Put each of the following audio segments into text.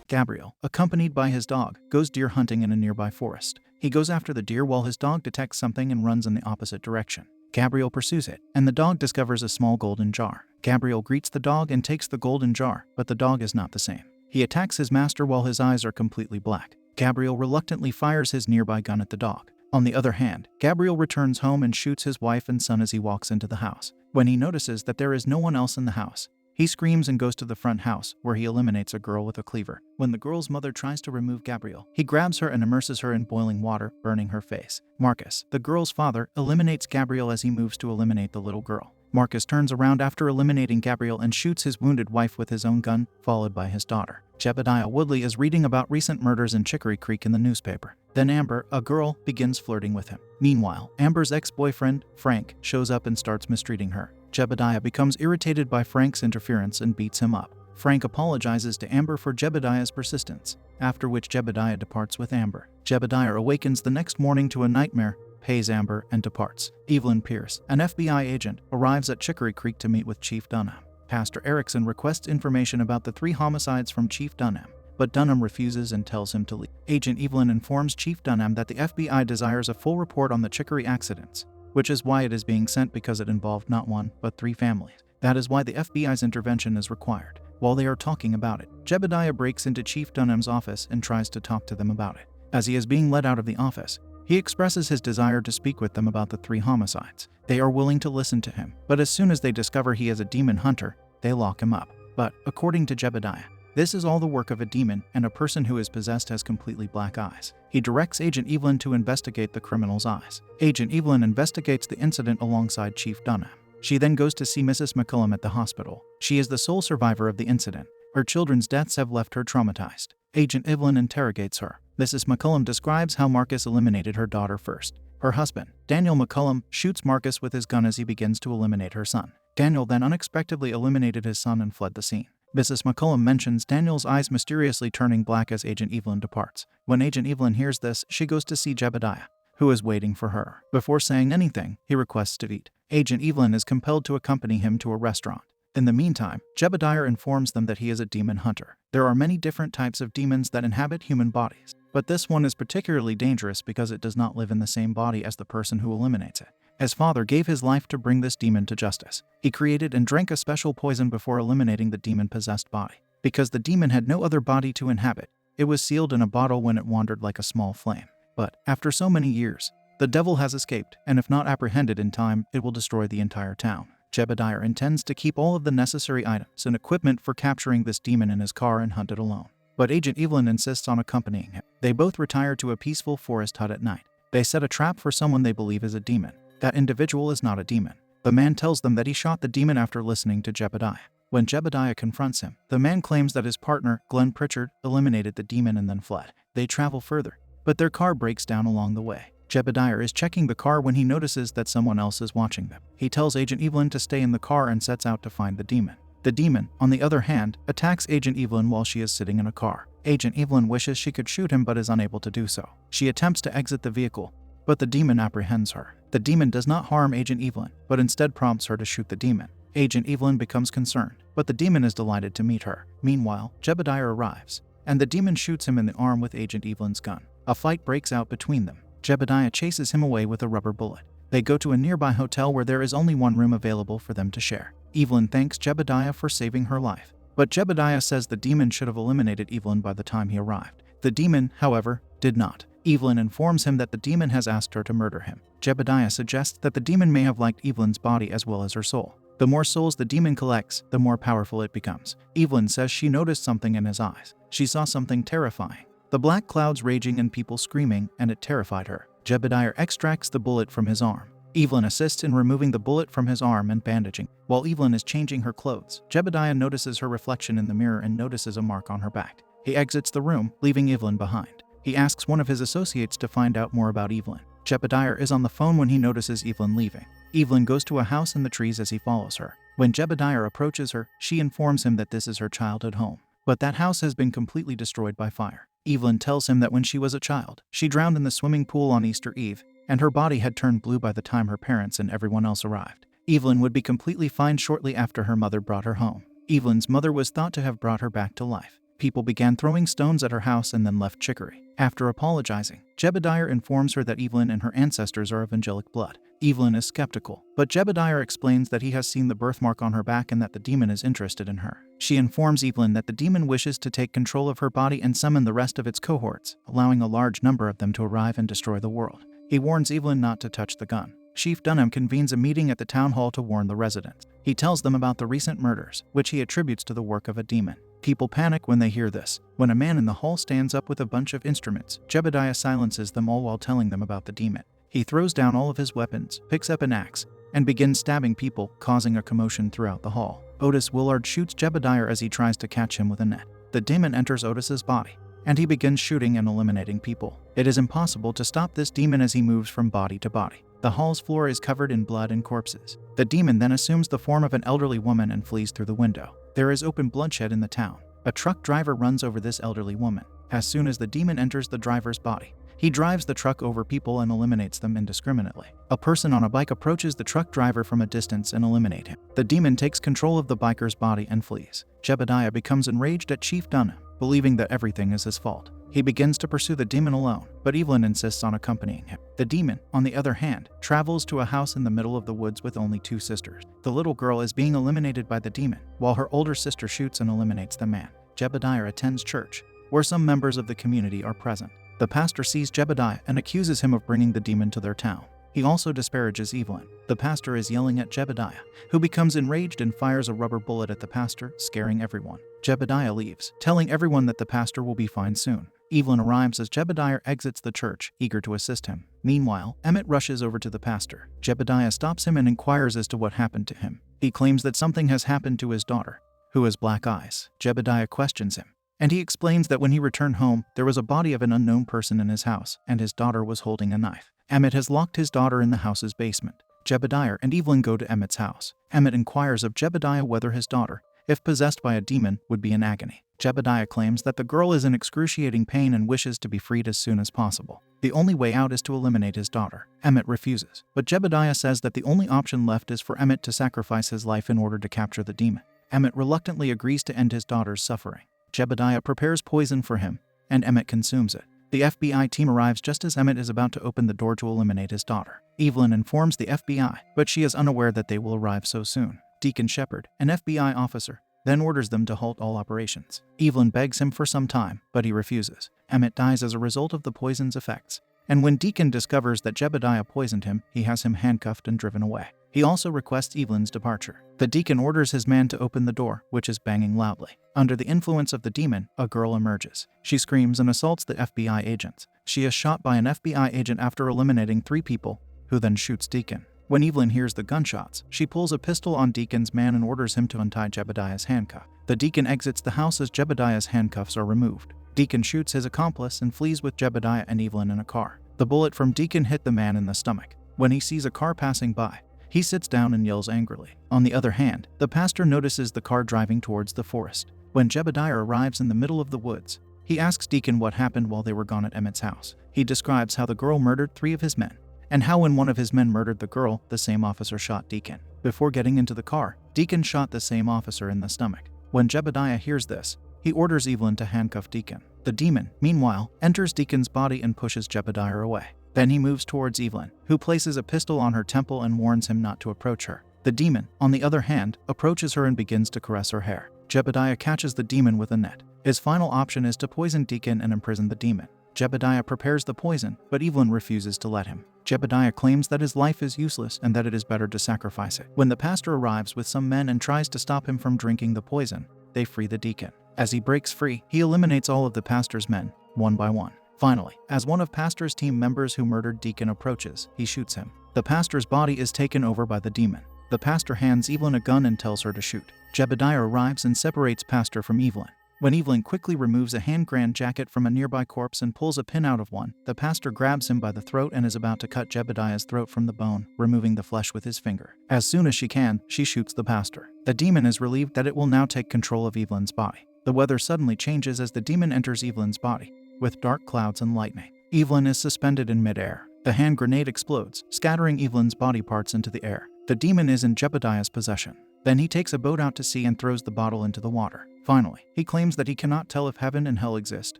Gabriel, accompanied by his dog, goes deer hunting in a nearby forest. He goes after the deer while his dog detects something and runs in the opposite direction. Gabriel pursues it, and the dog discovers a small golden jar. Gabriel greets the dog and takes the golden jar, but the dog is not the same. He attacks his master while his eyes are completely black. Gabriel reluctantly fires his nearby gun at the dog. On the other hand, Gabriel returns home and shoots his wife and son as he walks into the house. When he notices that there is no one else in the house, he screams and goes to the front house, where he eliminates a girl with a cleaver. When the girl's mother tries to remove Gabriel, he grabs her and immerses her in boiling water, burning her face. Marcus, the girl's father, eliminates Gabriel as he moves to eliminate the little girl. Marcus turns around after eliminating Gabriel and shoots his wounded wife with his own gun, followed by his daughter. Jebediah Woodley is reading about recent murders in Chicory Creek in the newspaper. Then Amber, a girl, begins flirting with him. Meanwhile, Amber's ex-boyfriend, Frank, shows up and starts mistreating her. Jebediah becomes irritated by Frank's interference and beats him up. Frank apologizes to Amber for Jebediah's persistence, after which Jebediah departs with Amber. Jebediah awakens the next morning to a nightmare, pays Amber, and departs. Evelyn Pierce, an FBI agent, arrives at Chicory Creek to meet with Chief Dunham. Pastor Erickson requests information about the 3 homicides from Chief Dunham, but Dunham refuses and tells him to leave. Agent Evelyn informs Chief Dunham that the FBI desires a full report on the Chicory accidents, which is why it is being sent, because it involved not 1, but 3 families. That is why the FBI's intervention is required. While they are talking about it, Jebediah breaks into Chief Dunham's office and tries to talk to them about it. As he is being led out of the office, he expresses his desire to speak with them about the 3 homicides. They are willing to listen to him, but as soon as they discover he is a demon hunter, they lock him up. But, according to Jebediah, this is all the work of a demon, and a person who is possessed has completely black eyes. He directs Agent Evelyn to investigate the criminal's eyes. Agent Evelyn investigates the incident alongside Chief Dunham. She then goes to see Mrs. McCullum at the hospital. She is the sole survivor of the incident. Her children's deaths have left her traumatized. Agent Evelyn interrogates her. Mrs. McCullum describes how Marcus eliminated her daughter first. Her husband, Daniel McCullum, shoots Marcus with his gun as he begins to eliminate her son. Daniel then unexpectedly eliminated his son and fled the scene. Mrs. McCullum mentions Daniel's eyes mysteriously turning black as Agent Evelyn departs. When Agent Evelyn hears this, she goes to see Jebediah, who is waiting for her. Before saying anything, he requests to eat. Agent Evelyn is compelled to accompany him to a restaurant. In the meantime, Jebediah informs them that he is a demon hunter. There are many different types of demons that inhabit human bodies, but this one is particularly dangerous because it does not live in the same body as the person who eliminates it. His father gave his life to bring this demon to justice. He created and drank a special poison before eliminating the demon-possessed body. Because the demon had no other body to inhabit, it was sealed in a bottle when it wandered like a small flame. But, after so many years, the devil has escaped, and if not apprehended in time, it will destroy the entire town. Jebediah intends to keep all of the necessary items and equipment for capturing this demon in his car and hunt it alone. But Agent Evelyn insists on accompanying him. They both retire to a peaceful forest hut at night. They set a trap for someone they believe is a demon. That individual is not a demon. The man tells them that he shot the demon after listening to Jebediah. When Jebediah confronts him, the man claims that his partner, Glenn Pritchard, eliminated the demon and then fled. They travel further, but their car breaks down along the way. Jebediah is checking the car when he notices that someone else is watching them. He tells Agent Evelyn to stay in the car and sets out to find the demon. The demon, on the other hand, attacks Agent Evelyn while she is sitting in a car. Agent Evelyn wishes she could shoot him but is unable to do so. She attempts to exit the vehicle, but the demon apprehends her. The demon does not harm Agent Evelyn, but instead prompts her to shoot the demon. Agent Evelyn becomes concerned, but the demon is delighted to meet her. Meanwhile, Jebediah arrives, and the demon shoots him in the arm with Agent Evelyn's gun. A fight breaks out between them. Jebediah chases him away with a rubber bullet. They go to a nearby hotel where there is only one room available for them to share. Evelyn thanks Jebediah for saving her life, but Jebediah says the demon should have eliminated Evelyn by the time he arrived. The demon, however, did not. Evelyn informs him that the demon has asked her to murder him. Jebediah suggests that the demon may have liked Evelyn's body as well as her soul. The more souls the demon collects, the more powerful it becomes. Evelyn says she noticed something in his eyes. She saw something terrifying. The black clouds raging and people screaming, and it terrified her. Jebediah extracts the bullet from his arm. Evelyn assists in removing the bullet from his arm and bandaging. While Evelyn is changing her clothes, Jebediah notices her reflection in the mirror and notices a mark on her back. He exits the room, leaving Evelyn behind. He asks one of his associates to find out more about Evelyn. Jebediah is on the phone when he notices Evelyn leaving. Evelyn goes to a house in the trees as he follows her. When Jebediah approaches her, she informs him that this is her childhood home. But that house has been completely destroyed by fire. Evelyn tells him that when she was a child, she drowned in the swimming pool on Easter Eve, and her body had turned blue by the time her parents and everyone else arrived. Evelyn would be completely fine shortly after her mother brought her home. Evelyn's mother was thought to have brought her back to life. People began throwing stones at her house and then left chicory. After apologizing, Jebediah informs her that Evelyn and her ancestors are of angelic blood. Evelyn is skeptical, but Jebediah explains that he has seen the birthmark on her back and that the demon is interested in her. She informs Evelyn that the demon wishes to take control of her body and summon the rest of its cohorts, allowing a large number of them to arrive and destroy the world. He warns Evelyn not to touch the gun. Chief Dunham convenes a meeting at the town hall to warn the residents. He tells them about the recent murders, which he attributes to the work of a demon. People panic when they hear this. When a man in the hall stands up with a bunch of instruments, Jebediah silences them all while telling them about the demon. He throws down all of his weapons, picks up an axe, and begins stabbing people, causing a commotion throughout the hall. Otis Willard shoots Jebediah as he tries to catch him with a net. The demon enters Otis's body, and he begins shooting and eliminating people. It is impossible to stop this demon as he moves from body to body. The hall's floor is covered in blood and corpses. The demon then assumes the form of an elderly woman and flees through the window. There is open bloodshed in the town. A truck driver runs over this elderly woman. As soon as the demon enters the driver's body, he drives the truck over people and eliminates them indiscriminately. A person on a bike approaches the truck driver from a distance and eliminates him. The demon takes control of the biker's body and flees. Jebediah becomes enraged at Chief Dunham, believing that everything is his fault. He begins to pursue the demon alone, but Evelyn insists on accompanying him. The demon, on the other hand, travels to a house in the middle of the woods with only 2 sisters. The little girl is being eliminated by the demon, while her older sister shoots and eliminates the man. Jebediah attends church, where some members of the community are present. The pastor sees Jebediah and accuses him of bringing the demon to their town. He also disparages Evelyn. The pastor is yelling at Jebediah, who becomes enraged and fires a rubber bullet at the pastor, scaring everyone. Jebediah leaves, telling everyone that the pastor will be fine soon. Evelyn arrives as Jebediah exits the church, eager to assist him. Meanwhile, Emmett rushes over to the pastor. Jebediah stops him and inquires as to what happened to him. He claims that something has happened to his daughter, who has black eyes. Jebediah questions him, and he explains that when he returned home, there was a body of an unknown person in his house, and his daughter was holding a knife. Emmett has locked his daughter in the house's basement. Jebediah and Evelyn go to Emmett's house. Emmett inquires of Jebediah whether his daughter, if possessed by a demon, would be in agony. Jebediah claims that the girl is in excruciating pain and wishes to be freed as soon as possible. The only way out is to eliminate his daughter. Emmett refuses, but Jebediah says that the only option left is for Emmett to sacrifice his life in order to capture the demon. Emmett reluctantly agrees to end his daughter's suffering. Jebediah prepares poison for him, and Emmett consumes it. The FBI team arrives just as Emmett is about to open the door to eliminate his daughter. Evelyn informs the FBI, but she is unaware that they will arrive so soon. Deacon Shepard, an FBI officer, then orders them to halt all operations. Evelyn begs him for some time, but he refuses. Emmett dies as a result of the poison's effects, and when Deacon discovers that Jebediah poisoned him, he has him handcuffed and driven away. He also requests Evelyn's departure. The deacon orders his man to open the door, which is banging loudly. Under the influence of the demon, a girl emerges. She screams and assaults the FBI agents. She is shot by an FBI agent after eliminating 3 people, who then shoots Deacon. When Evelyn hears the gunshots, she pulls a pistol on Deacon's man and orders him to untie Jebediah's handcuff. The deacon exits the house as Jebediah's handcuffs are removed. Deacon shoots his accomplice and flees with Jebediah and Evelyn in a car. The bullet from Deacon hit the man in the stomach. When he sees a car passing by, he sits down and yells angrily. On the other hand, the pastor notices the car driving towards the forest. When Jebediah arrives in the middle of the woods, he asks Deacon what happened while they were gone at Emmett's house. He describes how the girl murdered 3 of his men, and how when one of his men murdered the girl, the same officer shot Deacon. Before getting into the car, Deacon shot the same officer in the stomach. When Jebediah hears this, he orders Evelyn to handcuff Deacon. The demon, meanwhile, enters Deacon's body and pushes Jebediah away. Then he moves towards Evelyn, who places a pistol on her temple and warns him not to approach her. The demon, on the other hand, approaches her and begins to caress her hair. Jebediah catches the demon with a net. His final option is to poison Deacon and imprison the demon. Jebediah prepares the poison, but Evelyn refuses to let him. Jebediah claims that his life is useless and that it is better to sacrifice it. When the pastor arrives with some men and tries to stop him from drinking the poison, they free the deacon. As he breaks free, he eliminates all of the pastor's men, one by one. Finally, as one of pastor's team members who murdered Deacon approaches, he shoots him. The pastor's body is taken over by the demon. The pastor hands Evelyn a gun and tells her to shoot. Jebediah arrives and separates pastor from Evelyn. When Evelyn quickly removes a hand grenade jacket from a nearby corpse and pulls a pin out of one, the pastor grabs him by the throat and is about to cut Jebediah's throat from the bone, removing the flesh with his finger. As soon as she can, she shoots the pastor. The demon is relieved that it will now take control of Evelyn's body. The weather suddenly changes as the demon enters Evelyn's body, with dark clouds and lightning. Evelyn is suspended in midair. The hand grenade explodes, scattering Evelyn's body parts into the air. The demon is in Jebediah's possession. Then he takes a boat out to sea and throws the bottle into the water. Finally, he claims that he cannot tell if heaven and hell exist,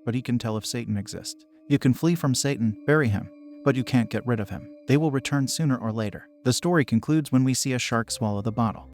but he can tell if Satan exists. You can flee from Satan, bury him, but you can't get rid of him. They will return sooner or later. The story concludes when we see a shark swallow the bottle.